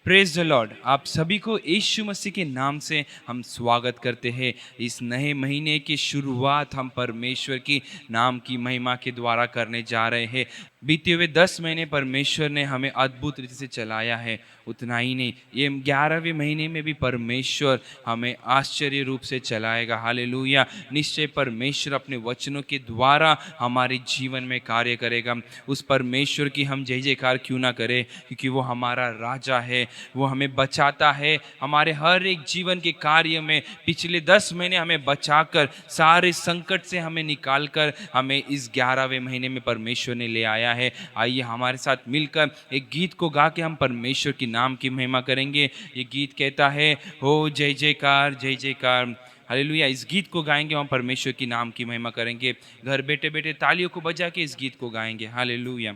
Praise the Lord. आप सभी को यीशु मसीह के नाम से हम स्वागत करते हैं। इस नए महीने की शुरुआत हम परमेश्वर की नाम की महिमा के द्वारा करने जा रहे हैं। बीते हुए 10 महीने परमेश्वर ने हमें अद्भुत रीति से चलाया है। उतना ही नहीं, ये 11वें महीने में भी परमेश्वर हमें आश्चर्य रूप से चलाएगा। हालेलुया। निश्चय परमेश्वर अपने वचनों के द्वारा हमारे जीवन में कार्य करेगा। उस परमेश्वर की हम जय जयकार क्यों ना करें, क्योंकि वो हमारा राजा है, वो हमें बचाता है। हमारे हर एक जीवन के कार्य में पिछले 10 महीने हमें बचाकर सारे संकट से हमें निकालकर हमें इस 11वें महीने में परमेश्वर ने ले आया है। आइए हमारे साथ मिलकर एक गीत को गा के हम परमेश्वर की नाम की महिमा करेंगे। ये गीत कहता है, हो जय जयकार जय जयकार। हालेलुया। इस गीत को गाएंगे, हम परमेश्वर की नाम की महिमा करेंगे। घर बैठे बैठे तालियों को बजा के इस गीत को गाएंगे। हालेलुया।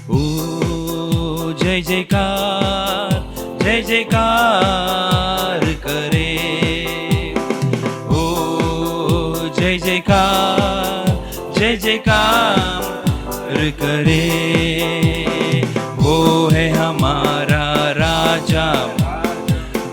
ओ जय जयकार जय जयकार करे, ओ जय जयकार जय जयकार करे। वो है हमारा राजा,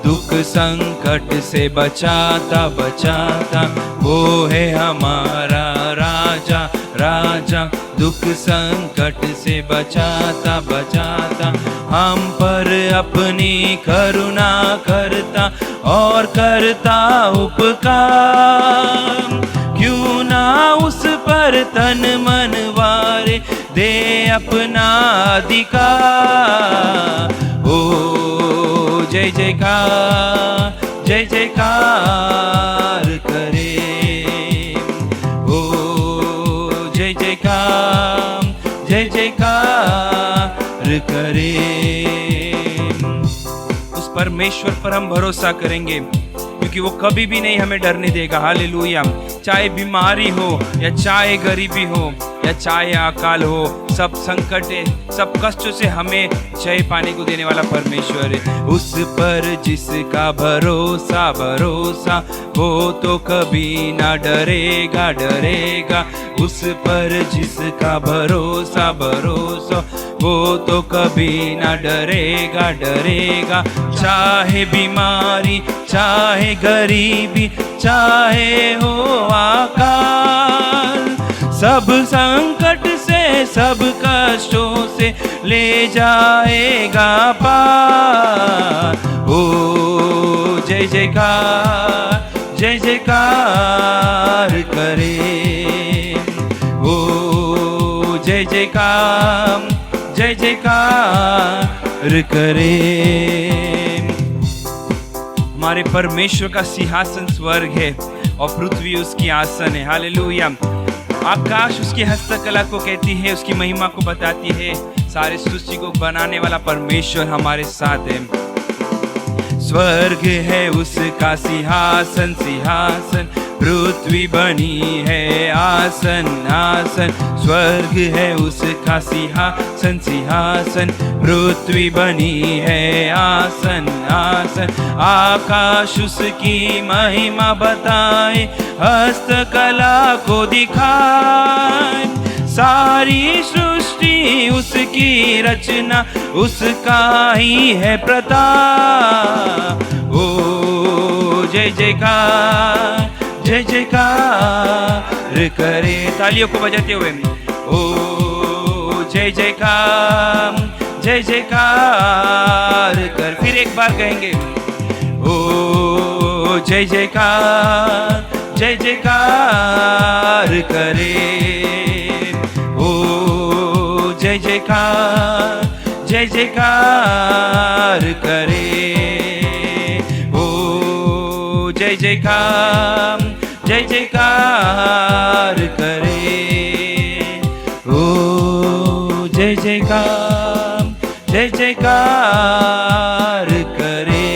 दुख संकट से बचाता बचाता। वो है हमारा राजा राजा, दुख संकट से बचाता बचाता। हम पर अपनी करुणा करता और करता उपकार। क्यों ना उस पर तन मन वारे दे अपना अधिकार। ओ जय जयकार जय जयकार करे, ओ जय जयकार जय जयकार करे। उस परमेश्वर पर हम भरोसा करेंगे, क्योंकि वो कभी भी नहीं हमें डरने देगा। हालेलुया। चाहे बीमारी हो या चाहे गरीबी हो या चाहे अकाल हो, सब संकट सब कष्टों से हमें जय पाने को देने वाला परमेश्वर है। उस पर जिसका भरोसा भरोसा, वो तो कभी ना डरेगा डरेगा। उस पर जिसका भरोसा भरोसा, वो तो कभी ना डरेगा डरेगा। चाहे बीमारी चाहे गरीबी चाहे हो अकाल, सब संकट से सब कष्टों से ले जाएगा पार। ओ जय जयकार जय जयकार करे, ओ जय जयकार जय जयकार करे। हमारे परमेश्वर का सिंहासन स्वर्ग है और पृथ्वी उसकी आसन है। हालेलुया। आकाश उसकी हस्तकला को कहती है, उसकी महिमा को बताती है। सारे सृष्टि को बनाने वाला परमेश्वर हमारे साथ है। स्वर्ग है उसका सिंहासन सिंहासन, पृथ्वी बनी है आसन आसन। स्वर्ग है उसका सिंहासन सिंहासन, पृथ्वी बनी है आसन आसन। आकाश उसकी महिमा बताए, हस्तकला को दिखाए। सारी सृष्टि उसकी रचना, उसका ही है प्रताप। ओ जय जयकार जय जयकार करे। तालियों को बजाते हुए, ओ जय जयकार जय जयकार कर। फिर एक बार कहेंगे, ओ जय जयकार जय जयकार करे। ओ जय जयकार जय जयकार करे। ओ जय जयकार जय जयकार करे। ओ जय जयकार जय जयकार करे।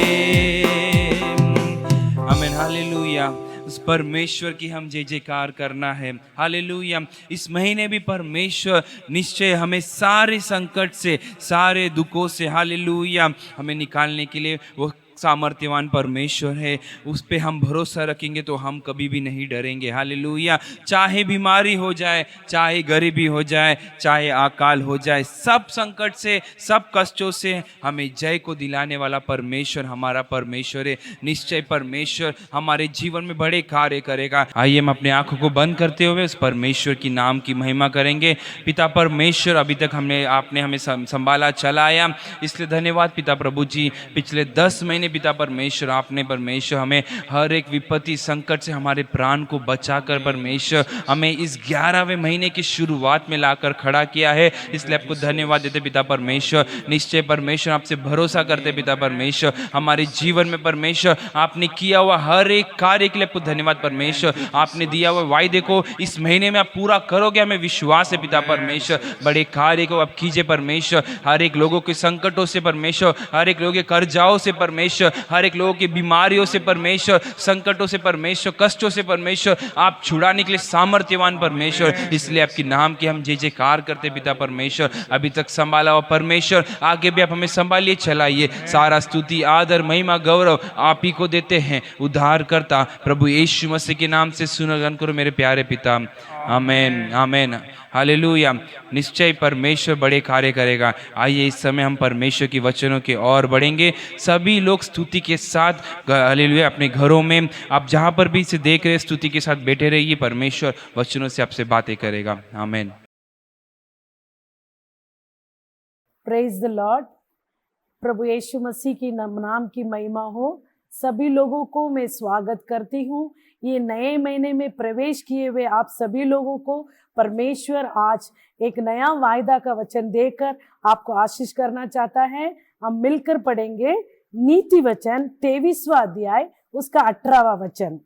आमीन। हालेलुया। उस परमेश्वर की हम जय जयकार करना है। हालेलुया। इस महीने भी परमेश्वर निश्चय हमें सारे संकट से सारे दुखों से हालेलुया हमें निकालने के लिए वो सामर्थ्यवान परमेश्वर है, उस पे हम भरोसा रखेंगे तो हम कभी भी नहीं डरेंगे। हालेलुया। चाहे बीमारी हो जाए, चाहे गरीबी हो जाए, चाहे अकाल हो जाए, सब संकट से, सब कष्टों से हमें जय को दिलाने वाला परमेश्वर हमारा परमेश्वर है। निश्चय परमेश्वर हमारे जीवन में बड़े कार्य करेगा। आइए हम अपने आंखों को बंद करते हुए उस परमेश्वर की नाम की महिमा करेंगे। पिता परमेश्वर, अभी तक आपने हमें संभाला, चलाया, इसलिए धन्यवाद पिता प्रभु जी। पिछले 10 महीने पिता परमेश्वर आपने परमेश्वर हमें हर एक विपत्ति संकट से हमारे प्राण को बचाकर परमेश्वर हमें इस 11वें महीने की शुरुआत में लाकर खड़ा किया है, इसलिए आपको धन्यवाद देते पिता परमेश्वर। निश्चय परमेश्वर आपसे भरोसा करते पिता परमेश्वर, हमारे जीवन में परमेश्वर आपने किया हुआ हर एक कार्य के लिए आपको धन्यवाद परमेश्वर। आपने दिया हुआ वायदे को इस महीने में आप पूरा करोगे, हमें विश्वास है पिता परमेश्वर। बड़े कार्य को आप कीजिए परमेश्वर। हर एक लोगों के संकटों से परमेश्वर, हर एक लोगों के कर्जाओं से परमेश्वर, हर एक लोगों की बीमारियों से परमेश्वर, संकटों से परमेश्वर, कष्टों से परमेश्वर आप छुड़ाने के लिए सामर्थ्यवान परमेश्वर, इसलिए आपके नाम की हम जय जयकार करते पिता परमेश्वर। अभी तक संभाला हुआ परमेश्वर, आगे भी आप हमें संभालिए, चलाइए। सारा स्तुति, आदर, महिमा, गौरव आप ही को देते हैं। उद्धार करता प्रभु यीशु मसीह के नाम से सुनगन करो मेरे प्यारे पिता। आमेन, आमेन, हालेलुया। निश्चय परमेश्वर बड़े कार्य करेगा। आइए इस समय हम परमेश्वर की वचनों के ओर बढ़ेंगे। सभी लोग स्तुति के साथ हालेलुया अपने घरों में, आप जहाँ पर भी इसे देख रहे हैं, स्तुति के साथ बैठे रहिए। परमेश्वर वचनों से आपसे बातें करेगा। आमेन। Praise the lord. प्रभु यीशु मसीह की नाम की महिमा हो। सभी लोगों को मैं स्वागत करती हूँ। ये नए महीने में प्रवेश किए हुए आप सभी लोगों को परमेश्वर आज एक नया वायदा का वचन देकर आपको आशीष करना चाहता है। हम मिलकर पढ़ेंगे नीति वचन 23वां अध्याय उसका 18वां वचन।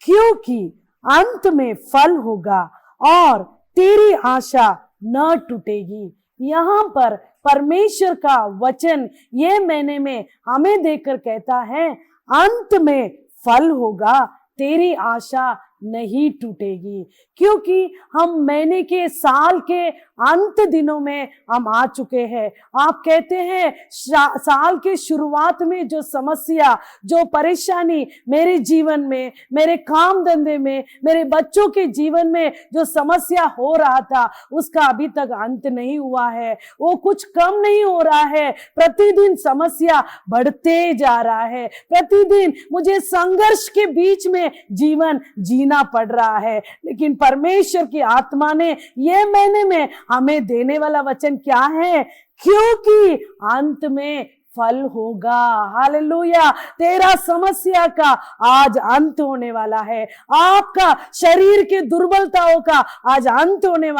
क्योंकि अंत में फल होगा और तेरी आशा न टूटेगी। यहाँ पर परमेश्वर का वचन ये महीने में हमें देखकर कहता है, अंत में फल होगा, तेरी आशा नहीं टूटेगी। क्योंकि हम महीने के, साल के अंत दिनों में हम आ चुके हैं। आप कहते हैं साल के शुरुआत में जो समस्या, जो परेशानी मेरे जीवन में, मेरे काम धंधे में, मेरे बच्चों के जीवन में जो समस्या हो रहा था, उसका अभी तक अंत नहीं हुआ है। वो कुछ कम नहीं हो रहा है। प्रतिदिन समस्या बढ़ते जा रहा है। प्रतिदिन मुझे संघर्ष के बीच में जीवन जीना पड़ रहा है। लेकिन परमेश्वर की आत्मा ने ये महीने में हमें देने वाला वचन क्या है? क्योंकि अंत में फल होगा। हालेलुया। तेरा समस्या का आज अंत होने वाला है। आपका शरीर के दुर्बलताओं का आज अंत होने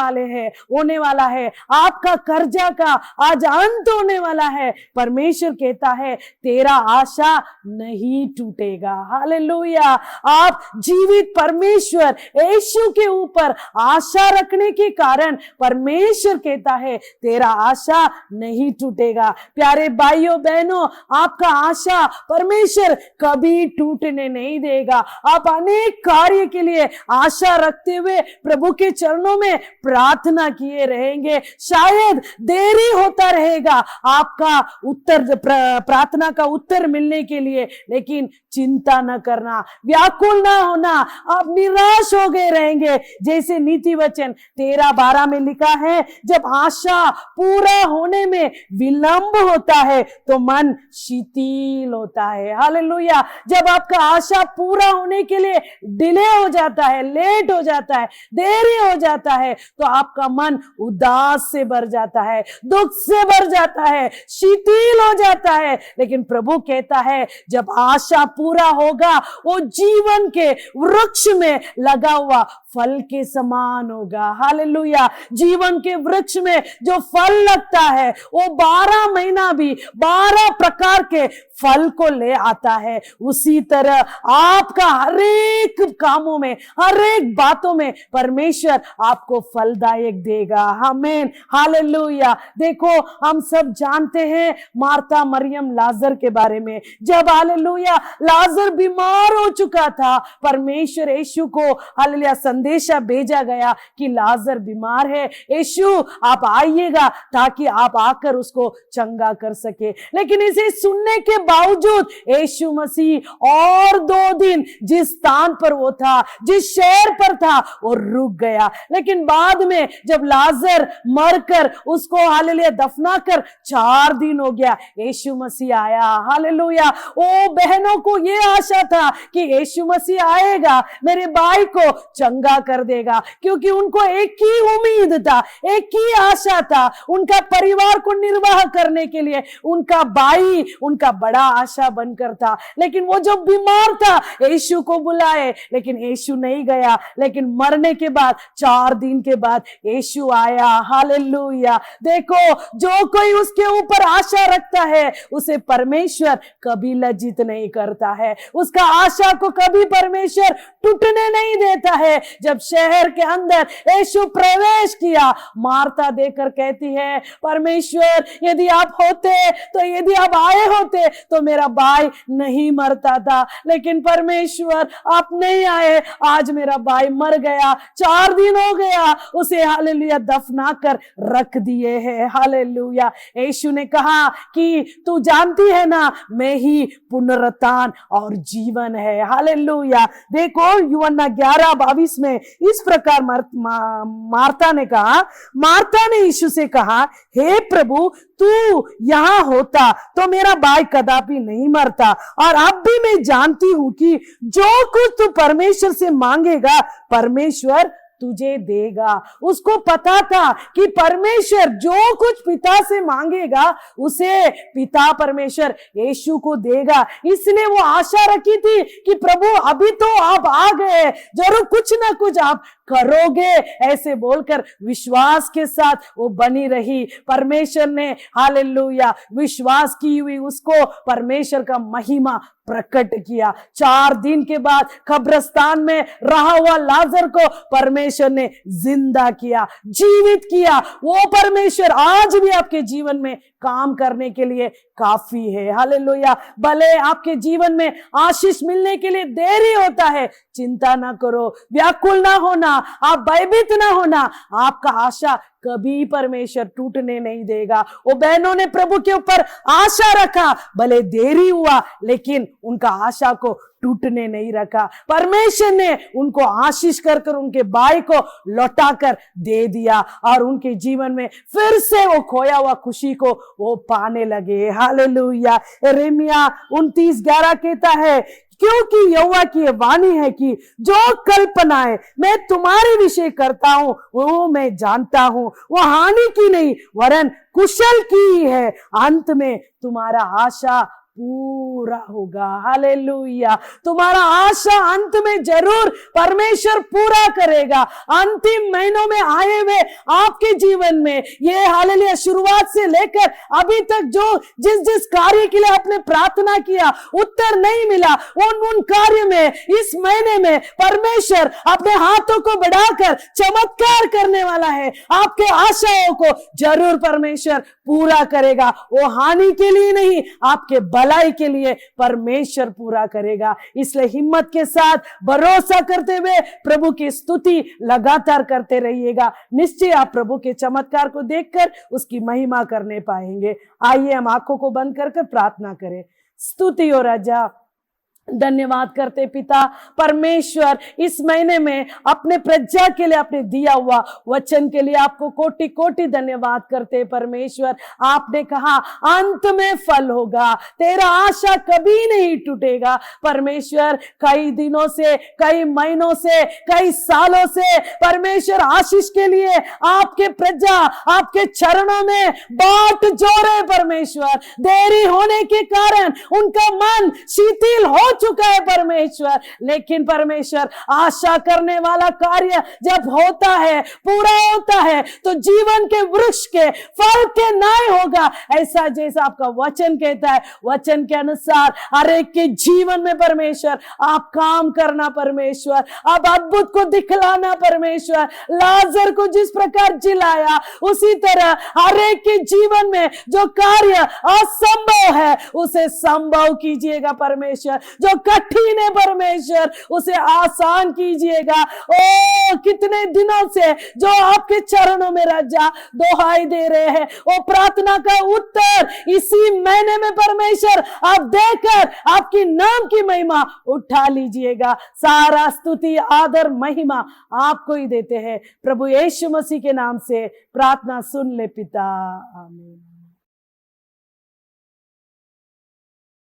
वाला है। आपका कर्जा का आज अंत होने वाला है। परमेश्वर कहता है तेरा आशा नहीं टूटेगा। हालेलुया। आप जीवित परमेश्वर यीशु के ऊपर आशा रखने के कारण परमेश्वर कहता है तेरा आशा नहीं टूटेगा। प्यारे भाइयों बहनों, आपका आशा परमेश्वर कभी टूटने नहीं देगा। आप अनेक कार्य के लिए आशा रखते हुए प्रभु के चरणों में प्रार्थना किए रहेंगे। शायद देरी होता रहेगा आपका उत्तर, प्रार्थना का उत्तर मिलने के लिए, लेकिन चिंता न करना, व्याकुल ना होना। आप निराश हो गए रहेंगे। जैसे नीति वचन 13:12 में लिखा है, जब आशा पूरा होने में विलंब होता है तो मन शिथिल होता है। हालेलुया। जब आपका आशा पूरा होने के लिए डिले हो जाता है, लेट हो जाता है, देरी हो जाता है, तो आपका मन उदास से भर जाता है, दुख से भर जाता है, शिथिल हो जाता है। लेकिन प्रभु कहता है जब आशा पूरा होगा, वो जीवन के वृक्ष में लगा हुआ फल के समान होगा। हालेलुया। जीवन के वृक्ष में जो फल लगता है वो 12 महीना भी 12 प्रकार के फल को ले आता है। उसी तरह आपका हर एक कामों में, हर एक बातों में परमेश्वर आपको फलदायक देगा। आमीन। हालेलुया। देखो, हम सब जानते हैं मार्था, मरियम, लाजर के बारे में। जब हालेलुया लाजर बीमार हो चुका था, परमेश्वर यीशु को हालेलुया संदेशा भेजा गया कि लाजर बीमार है, यीशु आप आइएगा ताकि आप आकर उसको चंगा कर सके। लेकिन इसे सुनने के बावजूद यीशु मसीह और 2 दिन जिस स्थान पर वो था, जिस शहर पर था, वो रुक गया। लेकिन बाद में जब लाजर मरकर उसको हालेलुया दफना कर 4 दिन हो गया, यीशु मसीह आया। हालेलुया। ओ बहनों को ये आशा था कि यीशु मसीह आएगा, मेरे भाई को चंगा कर देगा, क्योंकि उनको एक ही उम्मीद था, एक ही आशा था, उनका परिवार को निर्वाह करने के लिए उनका भाई उनका बड़ा आशा बनकर था। लेकिन वो जो बीमार था यीशु को बुलाए, लेकिन यीशु नहीं गया। लेकिन मरने के बाद 4 दिन के बाद यीशु आया। हालेलुया। देखो, जो कोई उसके ऊपर आशा रखता है उसे परमेश्वर कभी लज्जित नहीं करता है, उसका आशा को कभी परमेश्वर टूटने नहीं देता है। जब शहर के अंदर यीशु प्रवेश किया, मार्था देखकर कहती है, परमेश्वर यदि आप होते, तो यदि आप आए होते तो मेरा भाई नहीं मरता था। लेकिन परमेश्वर आप नहीं आए, आज मेरा भाई मर गया, 4 दिन हो गया, उसे हालेलुया दफना कर रख दिए हैं। हालेलुया। यीशु ने कहा कि तू जानती है ना, मैं ही पुनरुत्थान और जीवन है। हालेलुया। देखो यूहन्ना 11:22 में इस प्रकार मार्था ने कहा, मार्था ने यीशु से कहा, हे प्रभु तू यहाँ होता तो मेरा भाई कदापि नहीं मरता, और अब भी मैं जानती हूं कि जो कुछ तू परमेश्वर से मांगेगा परमेश्वर तुझे देगा। उसको पता था कि परमेश्वर जो कुछ पिता से मांगेगा उसे पिता परमेश्वर यीशु को देगा। इसलिए वो आशा रखी थी कि प्रभु अभी तो आप आ गए, जरूर कुछ ना कुछ आप करोगे, ऐसे बोलकर विश्वास के साथ वो बनी रही। परमेश्वर ने हालेलुया विश्वास की हुई उसको परमेश्वर का महिमा प्रकट किया। 4 दिन के बाद कब्रिस्तान में रहा हुआ लाजर को परमेश्वर ने जिंदा किया, जीवित किया। वो परमेश्वर आज भी आपके जीवन में काम करने के लिए काफी है। हालेलुया। भले आपके जीवन में आशीष मिलने के लिए देरी होता है, चिंता ना करो, व्याकुल ना होना, आप भयभीत ना होना, आपका आशा कभी परमेश्वर टूटने नहीं देगा। वो बहनों ने प्रभु के ऊपर आशा रखा, भले देरी हुआ लेकिन उनका आशा को टूटने नहीं रखा। परमेश्वर ने उनको आशीष कर उनके भाई को लौटा कर दे दिया, और उनके जीवन में फिर से वो खोया हुआ खुशी को वो पाने लगे। हालेलुया। यिर्मयाह 29:11 कहता है, क्योंकि यहोवा की वाणी है कि जो कल्पनाएं मैं तुम्हारे विषय करता हूं वो मैं जानता हूं, वो हानि की नहीं वरन कुशल की ही है। अंत में तुम्हारा आशा पूरा होगा। हालेलुया। तुम्हारा आशा अंत में जरूर परमेश्वर पूरा करेगा। अंतिम महीनों में आए हुए आपके जीवन में ये हालेलुया शुरुआत से लेकर अभी तक जो जिस कार्य के लिए आपने प्रार्थना किया उत्तर नहीं मिला, उन कार्य में इस महीने में परमेश्वर अपने हाथों को बढ़ाकर चमत्कार करने वाला है। आपके आशाओं को जरूर परमेश्वर पूरा करेगा। वो हानि के लिए नहीं, आपके भलाई के लिए परमेश्वर पूरा करेगा। इसलिए हिम्मत के साथ भरोसा करते हुए प्रभु की स्तुति लगातार करते रहिएगा। निश्चय आप प्रभु के चमत्कार को देखकर उसकी महिमा करने पाएंगे। आइए हम आंखों को बंद कर प्रार्थना करें। स्तुति और राजा धन्यवाद करते पिता परमेश्वर, इस महीने में अपने प्रजा के लिए आपने दिया हुआ वचन के लिए आपको कोटि कोटि धन्यवाद करते परमेश्वर। आपने कहा अंत में फल होगा, तेरा आशा कभी नहीं टूटेगा परमेश्वर। कई दिनों से, कई महीनों से, कई सालों से परमेश्वर आशीष के लिए आपके प्रजा आपके चरणों में बाट जोड़े परमेश्वर। देरी होने के कारण उनका मन शिथिल हो चुका है परमेश्वर, लेकिन परमेश्वर आशा करने वाला कार्य जब होता है, पूरा होता है, तो जीवन के वृक्ष के फल के न्याय होगा। ऐसा जैसा आपका वचन कहता है, वचन के अनुसार हर एक के जीवन में परमेश्वर आप काम करना परमेश्वर, आप अद्भुत को दिखलाना परमेश्वर। लाजर को जिस प्रकार जिलाया उसी तरह हर एक के जीवन में जो कार्य असंभव है उसे संभव कीजिएगा परमेश्वर। जो जो कठिन है परमेश्वर उसे आसान कीजिएगा। ओ कितने दिनों से जो आपके चरणों में राजा दोहाई दे रहे हैं, वो प्रार्थना का उत्तर इसी महीने में परमेश्वर आप देकर आपकी नाम की महिमा उठा लीजिएगा। सारा स्तुति आदर महिमा आपको ही देते हैं। प्रभु यीशु मसीह के नाम से प्रार्थना सुन ले पिता, आमीन।